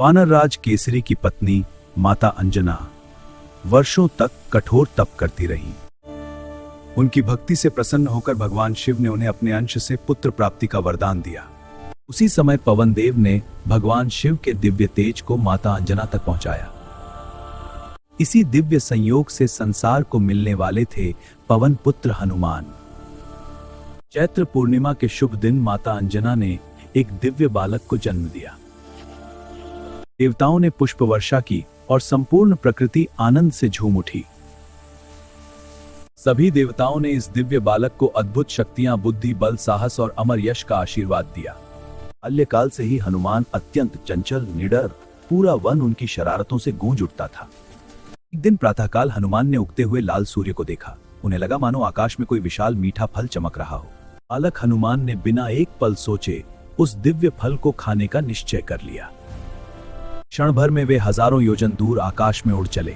वानरराज केसरी की पत्नी माता अंजना वर्षों तक कठोर तप करती रही। उनकी भक्ति से प्रसन्न होकर भगवान शिव ने उन्हें अपने अंश से पुत्र प्राप्ति का वरदान दिया। उसी समय पवन देव ने भगवान शिव के दिव्य तेज को माता अंजना तक पहुंचाया। इसी दिव्य संयोग से संसार को मिलने वाले थे पवन पुत्र हनुमान। चैत्र पूर्णिमा के शुभ दिन माता अंजना ने एक दिव्य बालक को जन्म दिया। देवताओं ने पुष्प वर्षा की और संपूर्ण प्रकृति आनंद से झूम उठी। सभी देवताओं ने इस दिव्य बालक को अद्भुत शक्तियां, बुद्धि, बल, साहस और अमर यश का आशीर्वाद दिया। बाल्यकाल से ही हनुमान अत्यंत चंचल, निडर, पूरा वन उनकी शरारतों से गूंज उठता था। एक दिन प्रातःकाल हनुमान ने उगते हुए लाल सूर्य को देखा। उन्हें लगा मानो आकाश में कोई विशाल मीठा फल चमक रहा हो। बालक हनुमान ने बिना एक पल सोचे उस दिव्य फल को खाने का निश्चय कर लिया। क्षण भर में वे हजारों योजन दूर आकाश में उड़ चले।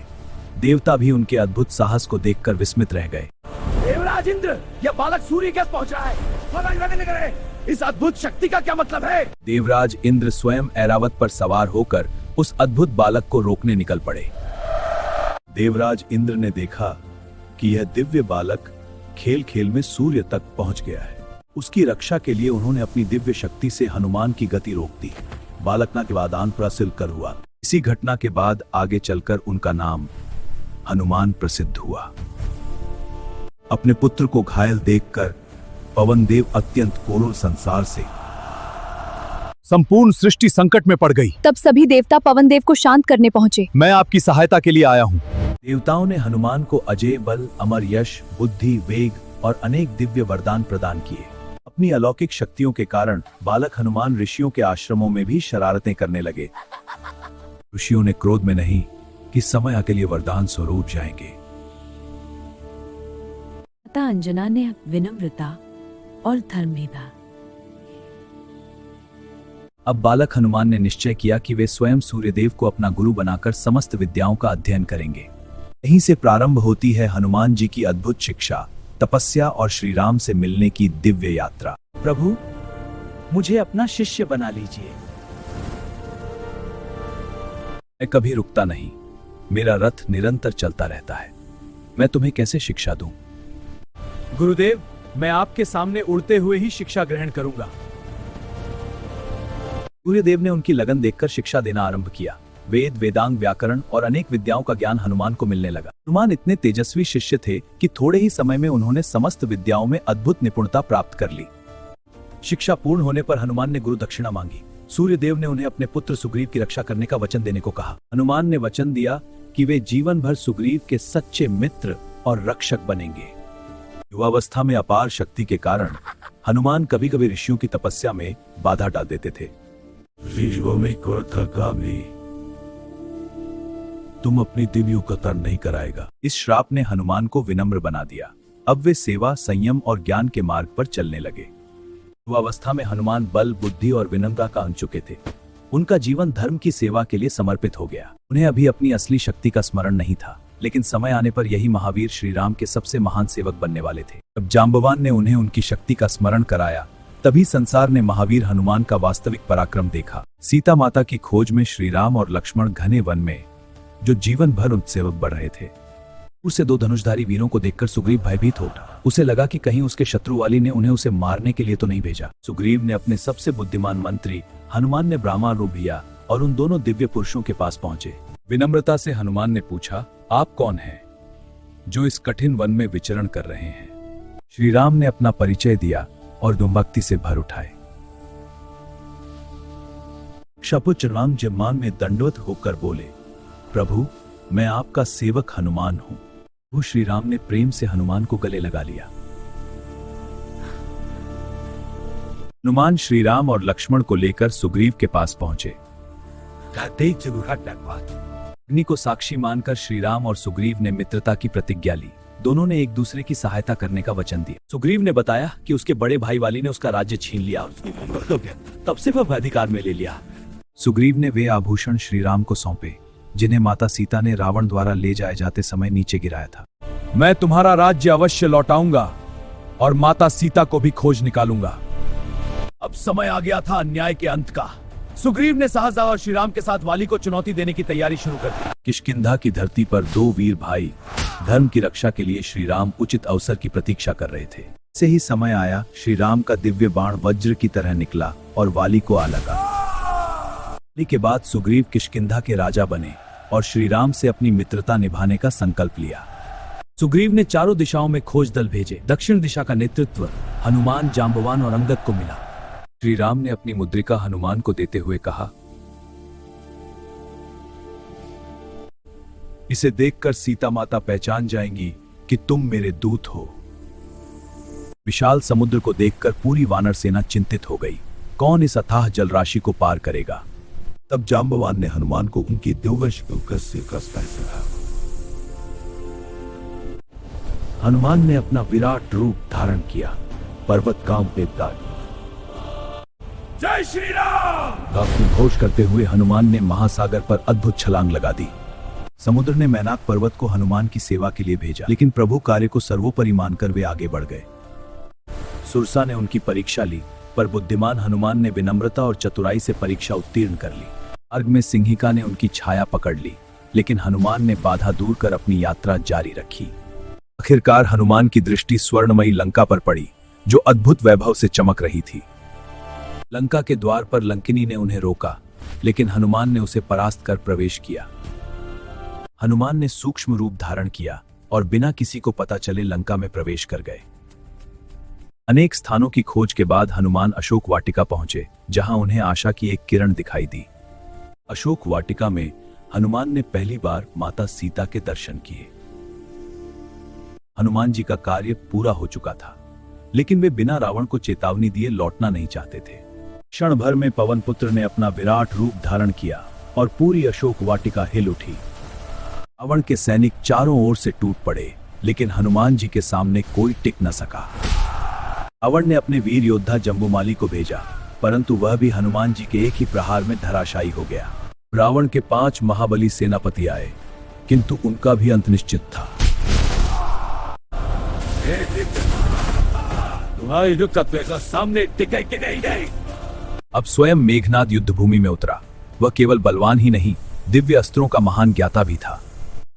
देवता भी उनके अद्भुत साहस को देखकर विस्मित रह गए। देवराज इंद्र, यह बालक सूर्य कैसे पहुंच रहा है? इस अद्भुत शक्ति का क्या मतलब है? देवराज इंद्र स्वयं ऐरावत पर सवार होकर उस अद्भुत बालक को रोकने निकल पड़े। देवराज इंद्र ने देखा कि यह दिव्य बालक खेल खेल में सूर्य तक पहुंच गया है। उसकी रक्षा के लिए उन्होंने अपनी दिव्य शक्ति से हनुमान की गति रोक दी। बालक ना के वादान प्रसिद्ध कर हुआ। इसी घटना के बाद आगे चलकर उनका नाम हनुमान प्रसिद्ध हुआ। अपने पुत्र को घायल देखकर पवन देव अत्यंत क्रोध, संसार से संपूर्ण सृष्टि संकट में पड़ गई। तब सभी देवता पवन देव को शांत करने पहुंचे। मैं आपकी सहायता के लिए आया हूँ। देवताओं ने हनुमान को अजय बल, अमर यश, बुद्धि, वेग और अनेक दिव्य वरदान प्रदान किए। अपनी अलौकिक शक्तियों के कारण बालक हनुमान ऋषियों के आश्रमों में भी शरारतें करने लगे। ऋषियों ने क्रोध में नहीं कि समय के लिए वरदान स्वरूप जाएंगे। माता अंजना ने विनम्रता और धर्म निभा। अब बालक हनुमान ने निश्चय किया कि वे स्वयं सूर्यदेव को अपना गुरु बनाकर समस्त विद्याओं का अध्ययन करेंगे। यहीं से प्रारंभ होती है हनुमान जी की अद्भुत शिक्षा, तपस्या और श्री राम से मिलने की दिव्य यात्रा। प्रभु, मुझे अपना शिष्य बना लीजिए। मैं कभी रुकता नहीं, मेरा रथ निरंतर चलता रहता है। मैं तुम्हें कैसे शिक्षा दूं? गुरुदेव, मैं आपके सामने उड़ते हुए ही शिक्षा ग्रहण करूंगा। सूर्यदेव ने उनकी लगन देखकर शिक्षा देना आरंभ किया। वेद, वेदांग, व्याकरण और अनेक विद्याओं का ज्ञान हनुमान को मिलने लगा। हनुमान इतने तेजस्वी शिष्य थे कि थोड़े ही समय में उन्होंने समस्त विद्याओं में अद्भुत निपुणता प्राप्त कर ली। शिक्षा पूर्ण होने पर हनुमान ने गुरु दक्षिणा मांगी। सूर्यदेव ने उन्हें अपने पुत्र सुग्रीव की रक्षा करने का वचन देने को कहा। हनुमान ने वचन दिया कि वे जीवन भर सुग्रीव के सच्चे मित्र और रक्षक बनेंगे। युवावस्था में अपार शक्ति के कारण हनुमान कभी कभी ऋषियों की तपस्या में बाधा डाल देते थे। तुम अपनी दिव्य कतर नहीं कराएगा। इस श्राप ने हनुमान को विनम्र बना दिया। अब वे सेवा, संयम और ज्ञान के मार्ग पर चलने लगे। युवावस्था में हनुमान बल, बुद्धि और विनम्रता का अंश चुके थे। उनका जीवन धर्म की सेवा के लिए समर्पित हो गया। उन्हें अभी अपनी असली शक्ति का स्मरण नहीं था, लेकिन समय आने पर यही महावीर श्री राम के सबसे महान सेवक बनने वाले थे। जब जांबवान ने उन्हें उनकी शक्ति का स्मरण कराया, तभी संसार ने महावीर हनुमान का वास्तविक पराक्रम देखा। सीता माता की खोज में श्री राम और लक्ष्मण घने वन में जो जीवन भर उनसे सेवक बढ़ रहे थे। उसे दो धनुषधारी वीरों को देखकर सुग्रीव भयभीत हो उठा। उसे लगा कि कहीं उसके शत्रु वाली ने उन्हें उसे मारने के लिए तो नहीं भेजा। सुग्रीव ने अपने सबसे बुद्धिमान मंत्री हनुमान ने ब्राह्मण रूप लिया और उन दोनों दिव्य पुरुषों के पास पहुंचे। विनम्रता से हनुमान ने पूछा, आप कौन हैं जो इस कठिन वन में विचरण कर रहे हैं? श्री राम ने अपना परिचय दिया और भक्ति से भर उठाए। शपुच राम जम्मान में दंडवत होकर बोले, प्रभु, मैं आपका सेवक हनुमान हूं। वो श्री राम ने प्रेम से हनुमान को गले लगा लिया। हनुमान श्री राम और लक्ष्मण को लेकर सुग्रीव के पास पहुंचे। अग्नि को साक्षी मानकर श्री राम और सुग्रीव ने मित्रता की प्रतिज्ञा ली। दोनों ने एक दूसरे की सहायता करने का वचन दिया। सुग्रीव ने बताया कि उसके बड़े भाई वाली ने उसका राज्य छीन लिया, तब से वह अधिकार में ले लिया। सुग्रीव ने वे आभूषण श्री राम को सौंपे जिन्हें माता सीता ने रावण द्वारा ले जाए जाते समय नीचे गिराया था। मैं तुम्हारा राज्य अवश्य लौटाऊंगा और माता सीता को भी खोज निकालूंगा। अब समय आ गया था अन्याय के अंत का। सुग्रीव ने सहसा और श्रीराम के साथ वाली को चुनौती देने की तैयारी शुरू कर दी। किष्किंधा की धरती पर दो वीर भाई धर्म की रक्षा के लिए श्रीराम उचित अवसर की प्रतीक्षा कर रहे थे। से ही समय आया, श्रीराम का दिव्य बाण वज्र की तरह निकला और वाली को आ लगा। वाली के बाद सुग्रीव किष्किंधा के राजा बने और श्रीराम से अपनी मित्रता निभाने का संकल्प लिया। सुग्रीव ने चारों दिशाओं में खोज दल भेजे। दक्षिण दिशा का नेतृत्व हनुमान, जांबवान और अंगद को मिला। श्रीराम ने अपनी मुद्रिका हनुमान को देते हुए कहा, इसे देखकर सीता माता पहचान जाएंगी कि तुम मेरे दूत हो। विशाल समुद्र को देखकर पूरी वानर सेना चिंतित हो गई। कौन इस अथाह जलराशि को पार करेगा? तब जांबवान ने हनुमान को उनकी दिव्य से कसता है। हनुमान ने अपना विराट रूप धारण किया, पर्वत कांपने लगा। जय श्री राम का घोष करते हुए हनुमान ने महासागर पर अद्भुत छलांग लगा दी। समुद्र ने मैनाक पर्वत को हनुमान की सेवा के लिए भेजा, लेकिन प्रभु कार्य को सर्वोपरि मानकर वे आगे बढ़ गए। सुरसा ने उनकी परीक्षा ली, पर बुद्धिमान हनुमान ने विनम्रता और चतुराई से परीक्षा उत्तीर्ण कर ली। मार्ग में सिंहिका ने उनकी छाया पकड़ ली, लेकिन हनुमान ने बाधा दूर कर अपनी यात्रा जारी रखी। आखिरकार हनुमान की दृष्टि स्वर्णमयी लंका पर पड़ी, जो अद्भुत वैभव से चमक रही थी। लंका के द्वार पर लंकिनी ने उन्हें रोका, लेकिन हनुमान ने उसे परास्त कर प्रवेश किया। हनुमान ने सूक्ष्म रूप धारण किया और बिना किसी को पता चले लंका में प्रवेश कर गए। अनेक स्थानों की खोज के बाद हनुमान अशोक वाटिका पहुंचे, जहां उन्हें आशा की एक किरण दिखाई दी। अशोक वाटिका में हनुमान ने पहली बार माता सीता के दर्शन किए। हनुमान जी का कार्य पूरा हो चुका था, लेकिन वे बिना रावण को चेतावनी दिए लौटना नहीं चाहते थे। क्षण भर में पवन पुत्र ने अपना विराट रूप धारण किया और पूरी अशोक वाटिका हिल उठी। रावण के सैनिक चारों ओर से टूट पड़े, लेकिन हनुमान जी के सामने कोई टिक न सका। रावण ने अपने वीर योद्धा जम्बूमाली को भेजा, परंतु वह भी हनुमान जी के एक ही प्रहार में धराशायी हो गया। रावण के 5 महाबली सेनापति आए, किंतु उनका भी अंत निश्चित था। तुम्हारी युक्त सामने टिके। अब स्वयं मेघनाद युद्ध भूमि में उतरा। वह केवल बलवान ही नहीं, दिव्य अस्त्रों का महान ज्ञाता भी था।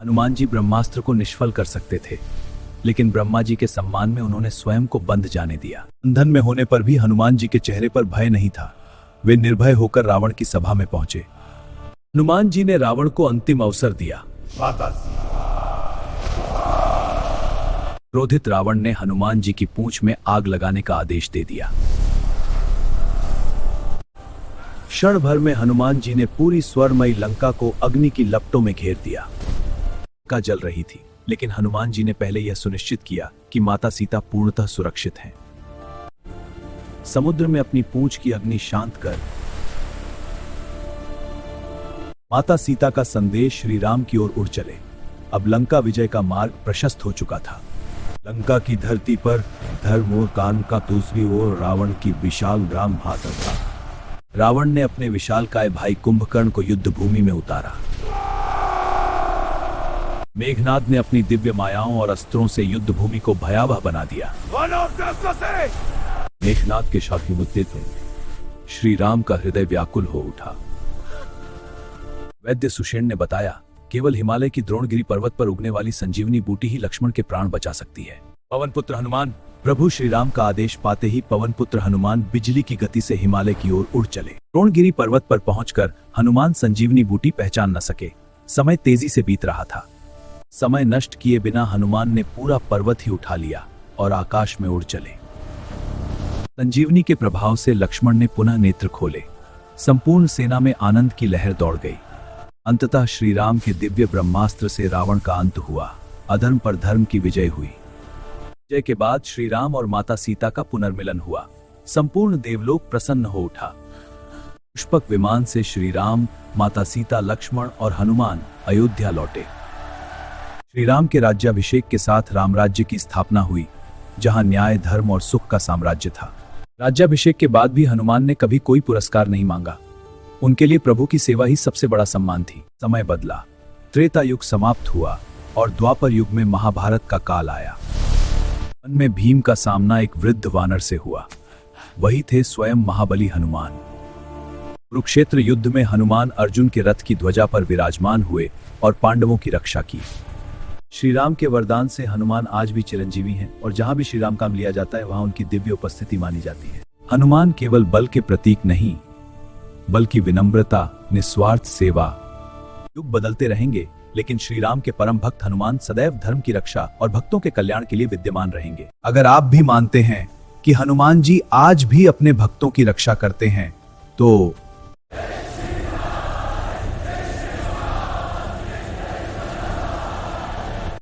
हनुमान जी ब्रह्मास्त्र को निष्फल कर सकते थे, लेकिन ब्रह्मा जी के सम्मान में उन्होंने स्वयं को बंद जाने दिया। बंधन में होने पर भी हनुमान जी के चेहरे पर भय नहीं था। वे निर्भय होकर रावण की सभा में पहुंचे। हनुमान जी ने रावण को अंतिम अवसर दिया। क्रोधित रावण ने हनुमान जी की पूंछ में आग लगाने का आदेश दे दिया। क्षण भर में हनुमान जी ने पूरी स्वर्णमयी लंका को अग्नि की लपटों में घेर दिया। लंका जल रही थी, लेकिन हनुमान जी ने पहले यह सुनिश्चित किया कि माता सीता पूर्णतः सुरक्षित हैं। समुद्र में अपनी पूंछ की अग्नि शांत कर माता सीता का संदेश श्री राम की ओर उड़ चले। अब लंका विजय का मार्ग प्रशस्त हो चुका था। लंका की धरती पर धर्म और कान का दूसरी ओर रावण की विशाल ग्राम भाता था। रावण ने अपने विशालकाय भाई कुंभकर्ण को युद्ध भूमि में उतारा। मेघनाद ने अपनी दिव्य मायाओं और अस्त्रों से युद्ध भूमि को भयावह बना दिया। मेघनाद के शाही मुद्दे थे। श्री राम का हृदय व्याकुल हो उठा। वैद्य सुषेण ने बताया, केवल हिमालय की द्रोणगिरी पर्वत पर उगने वाली संजीवनी बूटी ही लक्ष्मण के प्राण बचा सकती है। पवन पुत्र हनुमान। प्रभु श्री राम का आदेश पाते ही पवन पुत्र हनुमान बिजली की गति से हिमालय की ओर उड़ चले। द्रोणगिरी पर्वत पर पहुंचकर हनुमान संजीवनी बूटी पहचान न सके। समय तेजी से बीत रहा था। समय नष्ट किए बिना हनुमान ने पूरा पर्वत ही उठा लिया और आकाश में उड़ चले। संजीवनी के प्रभाव से लक्ष्मण ने पुनः नेत्र खोले। संपूर्ण सेना में आनंद की लहर दौड़ गई। अंततः श्री राम के दिव्य ब्रह्मास्त्र से रावण का अंत हुआ। अधर्म पर धर्म की विजय हुई। विजय के बाद श्री राम और माता सीता का पुनर्मिलन हुआ। संपूर्ण देवलोक प्रसन्न हो उठा। पुष्पक विमान से श्री राम, माता सीता, लक्ष्मण और हनुमान अयोध्या लौटे। श्री राम के राज्याभिषेक के साथ राम राज्य की स्थापना हुई, जहां न्याय, धर्म और सुख का साम्राज्य था। राज्याभिषेक के बाद भी हनुमान ने कभी कोई पुरस्कार नहीं मांगा। उनके लिए प्रभु की सेवा ही सबसे बड़ा सम्मान थी। समय बदला, त्रेता युग समाप्त हुआ और द्वापर युग में महाभारत का काल आया। वन में भीम का सामना एक वृद्ध वानर से हुआ। वही थे स्वयं महाबली हनुमान। कुरुक्षेत्र युद्ध में हनुमान अर्जुन के रथ की ध्वजा पर विराजमान हुए और पांडवों की रक्षा की। श्री राम के वरदान से हनुमान आज भी चिरंजीवी हैं और जहां भी श्री राम का नाम लिया जाता है वहां उनकी दिव्य उपस्थिति मानी जाती है। हनुमान केवल बल के प्रतीक नहीं, बल्कि विनम्रता, निस्वार्थ सेवा। युग बदलते रहेंगे, लेकिन श्री राम के परम भक्त हनुमान सदैव धर्म की रक्षा और भक्तों के कल्याण के लिए विद्यमान रहेंगे। अगर आप भी मानते हैं कि हनुमान जी आज भी अपने भक्तों की रक्षा करते हैं, तो